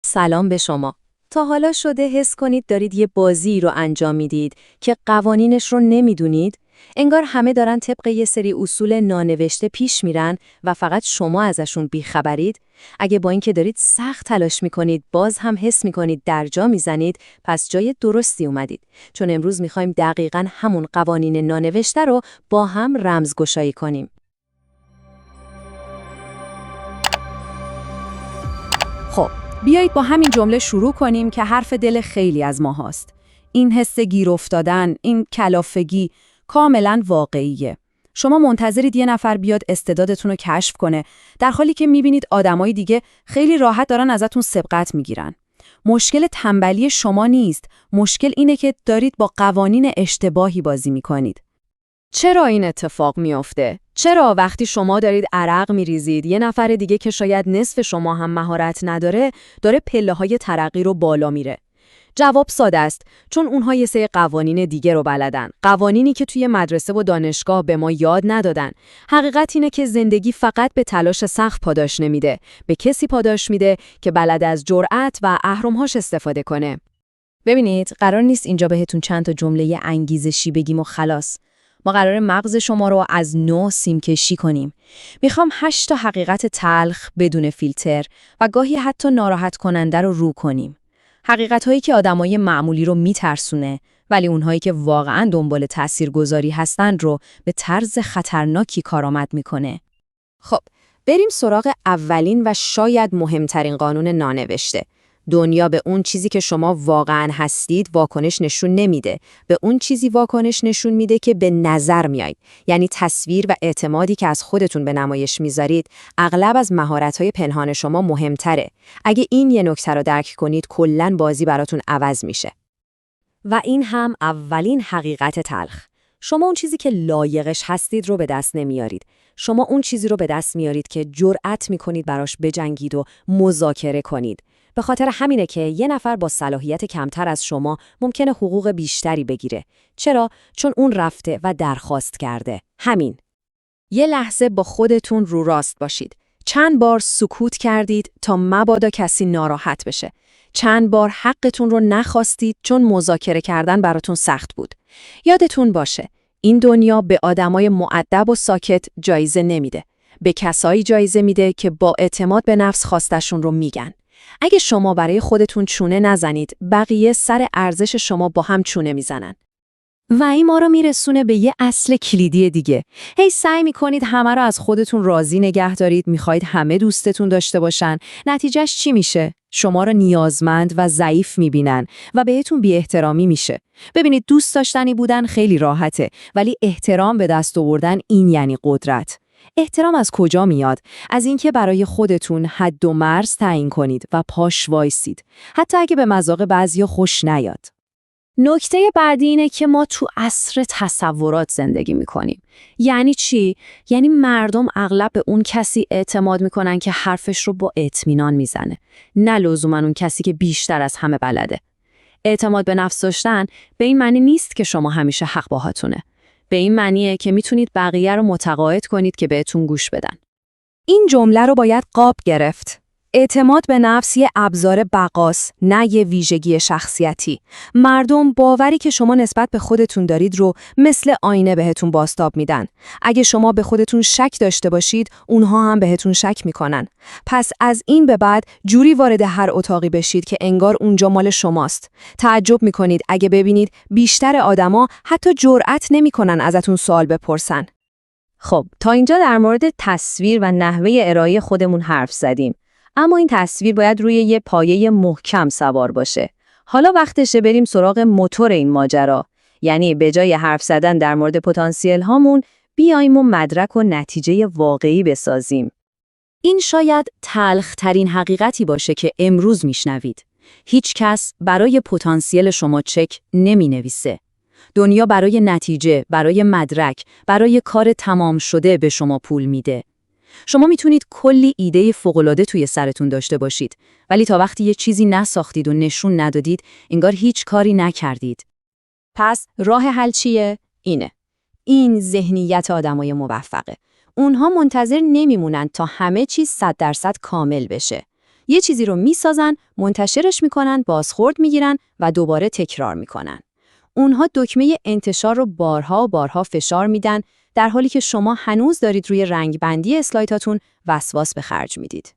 سلام به شما. تا حالا شده حس کنید دارید یه بازی رو انجام میدید که قوانینش رو نمیدونید؟ انگار همه دارن طبق یه سری اصول نانوشته پیش میرن و فقط شما ازشون بیخبرید؟ اگه با اینکه دارید سخت تلاش میکنید باز هم حس میکنید در جا میزنید، پس جای درستی اومدید. چون امروز میخوایم دقیقاً همون قوانین نانوشته رو با هم رمزگشایی کنیم. خب، بیایید با همین جمله شروع کنیم که حرف دل خیلی از ما هاست. این حس گیر افتادن، این کلافگی کاملا واقعیه. شما منتظرید یه نفر بیاد استعدادتون رو کشف کنه، در حالی که میبینید آدمای دیگه خیلی راحت دارن ازتون سبقت میگیرن. مشکل تنبلی شما نیست، مشکل اینه که دارید با قوانین اشتباهی بازی میکنید. چرا این اتفاق میافته؟ چرا وقتی شما دارید عرق میریزید یه نفر دیگه که شاید نصف شما هم مهارت نداره داره پله‌های ترقی رو بالا میره؟ جواب ساده است، چون اونها یه سری قوانین دیگه رو بلدن، قوانینی که توی مدرسه و دانشگاه به ما یاد ندادن. حقیقت اینه که زندگی فقط به تلاش سخت پاداش نمیده، به کسی پاداش میده که بلد از جرأت و اهرم‌هاش استفاده کنه. ببینید، قرار نیست اینجا بهتون چند تا جمله انگیزشی بگیم و خلاص. ما قراره مغز شما رو از نو سیمکشی کنیم. میخوام 8 تا حقیقت تلخ بدون فیلتر و گاهی حتی ناراحت کننده رو کنیم. حقیقت‌هایی که آدمای معمولی رو میترسونه، ولی اونهایی که واقعاً دنبال تاثیرگذاری هستن رو به طرز خطرناکی کارآمد میکنه. خب، بریم سراغ اولین و شاید مهمترین قانون نانوشته. دنیا به اون چیزی که شما واقعاً هستید واکنش نشون نمیده، به اون چیزی واکنش نشون میده که به نظر میایید. یعنی تصویر و اعتمادی که از خودتون به نمایش میذارید اغلب از مهارت‌های پنهان شما مهمتره. اگه این یه نکته رو درک کنید کلاً بازی براتون عوض میشه. و این هم اولین حقیقت تلخ. شما اون چیزی که لایقش هستید رو به دست نمیارید. شما اون چیزی رو به دست میارید که جرأت میکنید براش بجنگید و مذاکره کنید. به خاطر همینه که یه نفر با صلاحیت کمتر از شما ممکنه حقوق بیشتری بگیره. چرا؟ چون اون رفته و درخواست کرده. همین. یه لحظه با خودتون رو راست باشید. چند بار سکوت کردید تا مبادا کسی ناراحت بشه؟ چند بار حقتون رو نخواستید چون مذاکره کردن براتون سخت بود؟ یادتون باشه، این دنیا به آدمای مؤدب و ساکت جایزه نمیده. به کسایی جایزه میده که با اعتماد به نفس خواستشون رو میگن. اگه شما برای خودتون چونه نزنید، بقیه سر ارزش شما با هم چونه میزنن. و این ما رو میرسونه به یه اصل کلیدی دیگه. هی سعی میکنید همه رو از خودتون راضی نگه دارید، میخواید همه دوستتون داشته باشن. نتیجهش چی میشه؟ شما رو نیازمند و ضعیف میبینن و بهتون بی احترامی میشه. ببینید، دوست داشتنی بودن خیلی راحته، ولی احترام به دست آوردن این یعنی قدرت. احترام از کجا میاد؟ از اینکه برای خودتون حد و مرز تعیین کنید و پاش وایسید، حتی اگه به مذاق بعضیا خوش نیاد. نکته بعدی اینه که ما تو عصر تصورات زندگی میکنیم. یعنی چی؟ یعنی مردم اغلب به اون کسی اعتماد میکنن که حرفش رو با اطمینان میزنه، نه لزوما اون کسی که بیشتر از همه بلده. اعتماد به نفس داشتن به این معنی نیست که شما همیشه حق باهاتونه. به این معنیه که میتونید بقیه رو متقاعد کنید که بهتون گوش بدن. این جمله رو باید قاب گرفت. اعتماد به نفس یه ابزار بقاست، نه یه ویژگی شخصیتی. مردم باوری که شما نسبت به خودتون دارید رو مثل آینه بهتون بازتاب میدن. اگه شما به خودتون شک داشته باشید، اونها هم بهتون شک میکنن. پس از این به بعد جوری وارد هر اتاقی بشید که انگار اونجا مال شماست. تعجب میکنید اگه ببینید بیشتر آدما حتی جرأت نمیکنن ازتون سوال بپرسن. خب، تا اینجا در مورد تصویر و نحوه ارائه خودمون حرف زدیم. اما این تصویر باید روی یه پایه محکم سوار باشه. حالا وقتشه بریم سراغ موتور این ماجرا. یعنی به جای حرف زدن در مورد پتانسیل هامون، بیایم و مدرک و نتیجه واقعی بسازیم. این شاید تلخ‌ترین حقیقتی باشه که امروز میشنوید. هیچ کس برای پتانسیل شما چک نمینویسه. دنیا برای نتیجه، برای مدرک، برای کار تمام شده به شما پول میده. شما میتونید کلی ایده فوق‌العاده توی سرتون داشته باشید، ولی تا وقتی یه چیزی نساختید و نشون ندادید، انگار هیچ کاری نکردید. پس راه حل چیه؟ این ذهنیت آدمای موفقه. اونها منتظر نمیمونن تا همه چیز 100% کامل بشه. یه چیزی رو میسازن، منتشرش میکنن، بازخورد میگیرن و دوباره تکرار میکنن. اونها دکمه انتشار رو بارها و بارها فشار میدن، در حالی که شما هنوز دارید روی رنگبندی اسلایداتون وسواس به خرج میدید.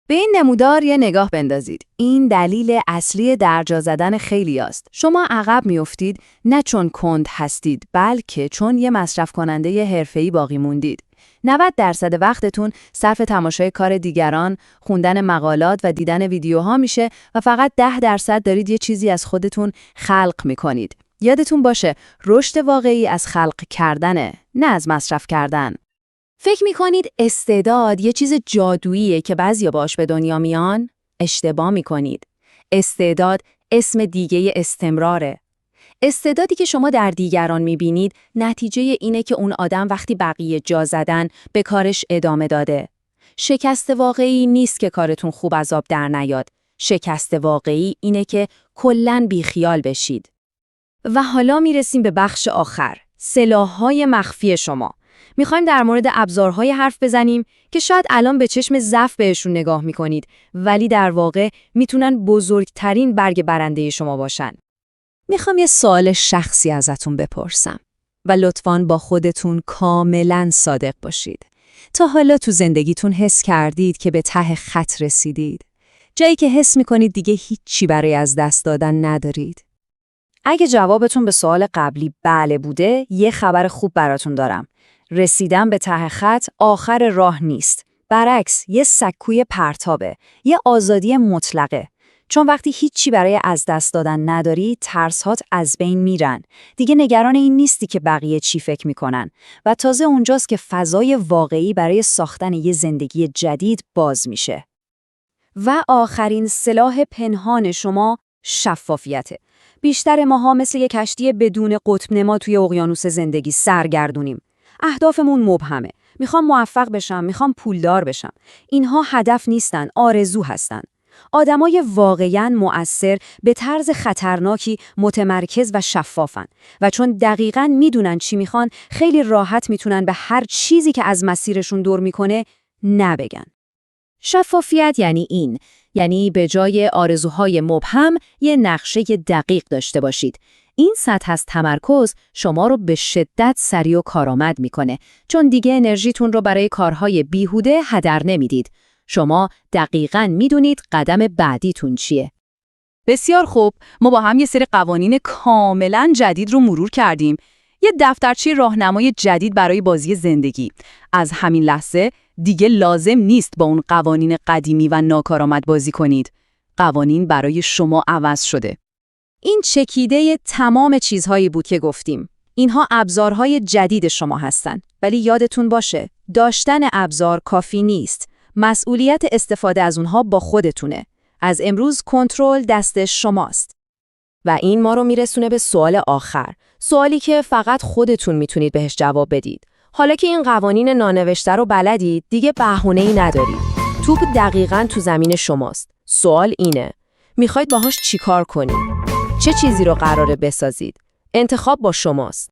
به این نمودار یه نگاه بندازید. این دلیل اصلی درجا زدن خیلی است. شما عقب میافتید نه چون کند هستید، بلکه چون یه مصرف کننده حرفه‌ای باقی موندید. 90% وقتتون صرف تماشای کار دیگران، خوندن مقالات و دیدن ویدیوها میشه و فقط 10% دارید یه چیزی از خودتون خلق میکنید. یادتون باشه رشد واقعی از خلق کردنه، نه از مصرف کردن. فکر میکنید استعداد یه چیز جادوییه که بعضیا باش به دنیا میان؟ اشتباه میکنید. استعداد اسم دیگه استمراره. استعدادی که شما در دیگران میبینید نتیجه اینه که اون آدم وقتی بقیه جا زدن به کارش ادامه داده. شکست واقعی نیست که کارتون خوب از آب در نیاد. شکست واقعی اینه که کلاً بیخیال بشید. و حالا میرسیم به بخش آخر، سلاح‌های مخفی شما. میخوایم در مورد ابزارهای حرف بزنیم که شاید الان به چشم ضعف بهشون نگاه میکنید، ولی در واقع میتونن بزرگترین برگ برنده شما باشن. میخوام یه سوال شخصی ازتون بپرسم و لطفاً با خودتون کاملاً صادق باشید. تا حالا تو زندگیتون حس کردید که به ته خط رسیدید؟ جایی که حس میکنید دیگه هیچی برای از دست دادن ندارید؟ اگه جوابتون به سوال قبلی بله بوده، یه خبر خوب براتون دارم. رسیدن به ته خط آخر راه نیست. برعکس، یه سکوی پرتابه، یه آزادی مطلقه. چون وقتی هیچی برای از دست دادن نداری، ترس‌هات از بین میرن. دیگه نگران این نیستی که بقیه چی فکر میکنن و تازه اونجاست که فضای واقعی برای ساختن یه زندگی جدید باز میشه. و آخرین سلاح پنهان شما شفافیته. بیشتر ماها مثل یک کشتی بدون قطب نما توی اقیانوس زندگی سرگردونیم. اهدافمون مبهمه. میخوام موفق بشم، میخوام پولدار بشم. اینها هدف نیستن، آرزو هستن. آدمای واقعاً مؤثر به طرز خطرناکی متمرکز و شفافن و چون دقیقاً میدونن چی میخوان، خیلی راحت میتونن به هر چیزی که از مسیرشون دور میکنه نبگن. شفافیت یعنی این، یعنی به جای آرزوهای مبهم یه نقشه دقیق داشته باشید. این سطح از تمرکز شما رو به شدت سریع و کارآمد میکنه، چون دیگه انرژیتون رو برای کارهای بیهوده هدر نمیدید. شما دقیقاً میدونید قدم بعدیتون چیه. بسیار خوب، ما با هم یه سری قوانین کاملاً جدید رو مرور کردیم. یه دفترچه راهنمای جدید برای بازی زندگی. از همین لحظه دیگه لازم نیست با اون قوانین قدیمی و ناکارآمد بازی کنید. قوانین برای شما عوض شده. این چکیده تمام چیزهایی بود که گفتیم. اینها ابزارهای جدید شما هستن. ولی یادتون باشه، داشتن ابزار کافی نیست. مسئولیت استفاده از اونها با خودتونه. از امروز کنترل دست شماست. و این ما رو میرسونه به سوال آخر. سوالی که فقط خودتون میتونید بهش جواب بدید. حالا که این قوانین نانوشته رو بلدید، دیگه بهونه‌ای ندارید. توپ دقیقاً تو زمین شماست. سوال اینه: میخواید باهاش چیکار کنید؟ چه چیزی رو قراره بسازید؟ انتخاب با شماست.